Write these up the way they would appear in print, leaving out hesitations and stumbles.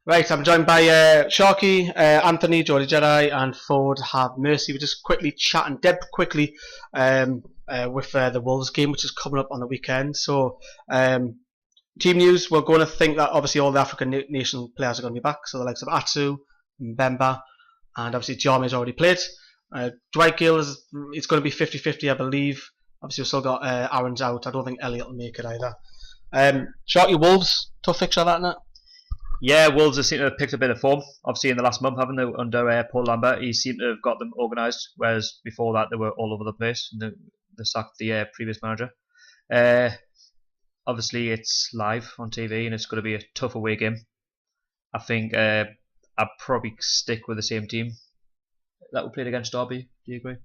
Right, I'm joined by Sharkey, Anthony, Jody Jedi, and Ford Have Mercy. We're just quickly chatting, dead quickly, with the Wolves game, which is coming up on the weekend. So, team news, we're going to think that obviously all the African nation players are going to be back. So the likes of Atsu, Mbemba, and obviously Diarma's already played. Dwight Gill it's going to be 50-50, I believe. Obviously we've still got Aaron's out. I don't think Elliot will make it either. Sharkey, Wolves, tough fixture that, isn't it? Yeah, Wolves have seemed to have picked a bit of form, obviously in the last month, haven't they, under Paul Lambert. He seemed to have got them organised, whereas before that they were all over the place. They sacked the previous manager. Obviously it's live on TV and it's going to be a tough away game. I think I'd probably stick with the same team that we played against Derby. Do you agree?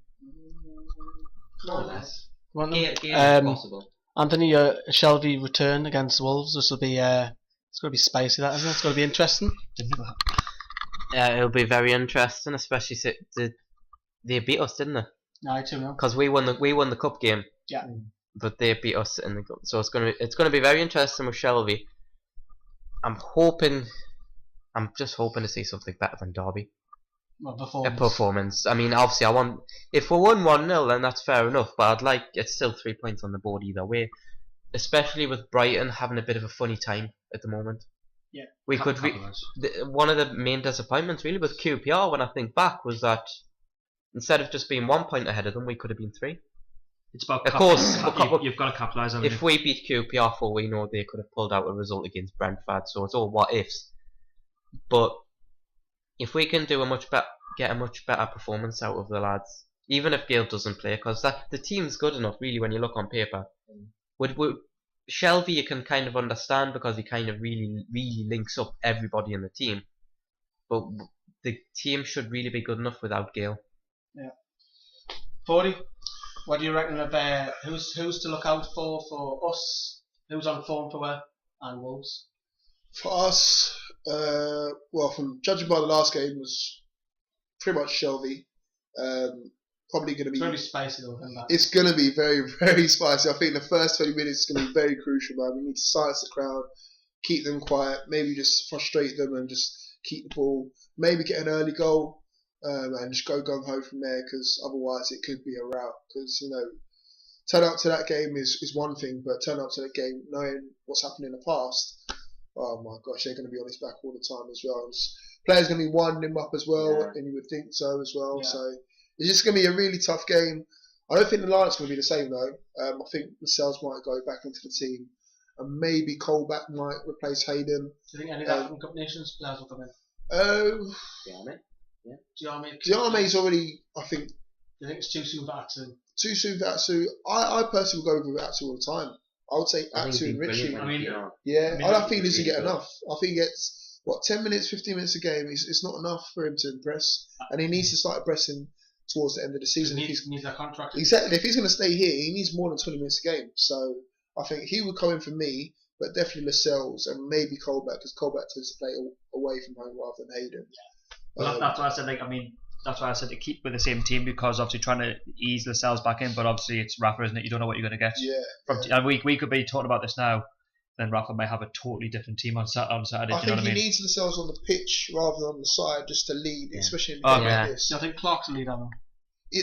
More or less. Possible. Anthony, Shelvey return against Wolves. This will be it's going to be spicy, that, isn't it? It's going to be interesting. Yeah, it'll be very interesting, especially since they beat us, didn't they? No, 2-0. Because we won the cup game. Yeah. But they beat us in the cup, so it's going to be very interesting with Shelvey. I'm just hoping to see something better than Derby. Well, a performance. I mean, obviously, if we won 1-0, then that's fair enough. But it's still 3 points on the board either way. Especially with Brighton having a bit of a funny time at the moment. Yeah. One of the main disappointments really with QPR, when I think back, was that instead of just being 1 point ahead of them, we could have been 3. It's about of course, you've got to capitalise on it. If we beat QPR, for we know they could have pulled out a result against Brentford, so it's all what ifs. But if we can get a much better performance out of the lads, even if Gale doesn't play, because the team's good enough really when you look on paper. Shelvey you can kind of understand because he kind of really links up everybody in the team, but the team should really be good enough without Gale. Yeah. Fordey, what do you reckon of who's to look out for us? Who's on form for where? And Wolves? For us, well, from judging by the last game, was pretty much Shelvey. Probably going to be. It's going to be spicy though. It's going to be very, very spicy. I think the first 20 minutes is going to be very crucial, man. We need to silence the crowd, keep them quiet, maybe just frustrate them and just keep the ball. Maybe get an early goal and just go gung-ho from there, because otherwise it could be a rout. Because, turn up to that game is one thing, but turn up to the game knowing what's happened in the past, oh my gosh, they're going to be on his back all the time as well. Players going to be winding him up as well, and you would think so as well. Yeah. So it's just going to be a really tough game. I don't think the lineup's going to be the same though. I think Lascelles might go back into the team, and maybe Colback might replace Hayden. Do you think any of that from Cup Nations players will come in? Diarma's already, I think. Do you think it's too soon for Atsu? Too soon for Atsu. I personally will go with Atsu all the time. I would say Atsu and Richie. I don't think he doesn't get enough. I think he gets 10 minutes, 15 minutes a game. It's not enough for him to impress, and he needs to start impressing towards the end of the season. He needs that contract. Exactly. If he's going to stay here, he needs more than 20 minutes a game. So I think he would come in for me, but definitely Lascelles and maybe Colback, because Colback tends to play away from home rather than Hayden. Yeah. Well, that's why I said. That's why I said to keep with the same team, because obviously trying to ease Lascelles back in, but obviously it's Rafa, isn't it? You don't know what you're going to get. Yeah. And we could be talking about this now. Then Rafa may have a totally different team on Saturday. I think he needs Lascelles on the pitch rather than on the side just to lead, especially in a game like this. I think Clark's the lead on them. He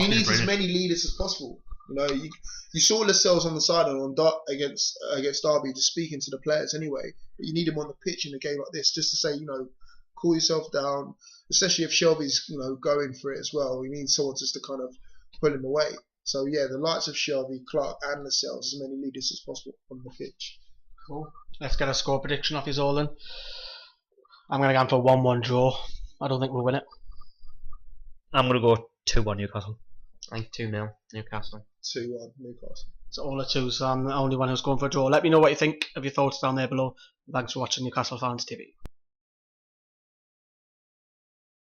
needs as many leaders as possible. You saw Lascelles on the side and against Derby just speaking to the players anyway. But you need him on the pitch in a game like this just to say, cool yourself down. Especially if Shelvey's going for it as well. We need someone just to kind of pull him away. So yeah, the likes of Shelvey, Clark, and Lascelles, as many leaders as possible on the pitch. Cool. Let's get a score prediction off you all then. I'm going to go for 1-1 draw. I don't think we'll win it. I'm going to go 2-1 Newcastle. I think 2-0 Newcastle. 2-1 Newcastle. So all the twos, so I'm the only one who's going for a draw. Let me know what you think of your thoughts down there below. Thanks for watching Newcastle Fans TV.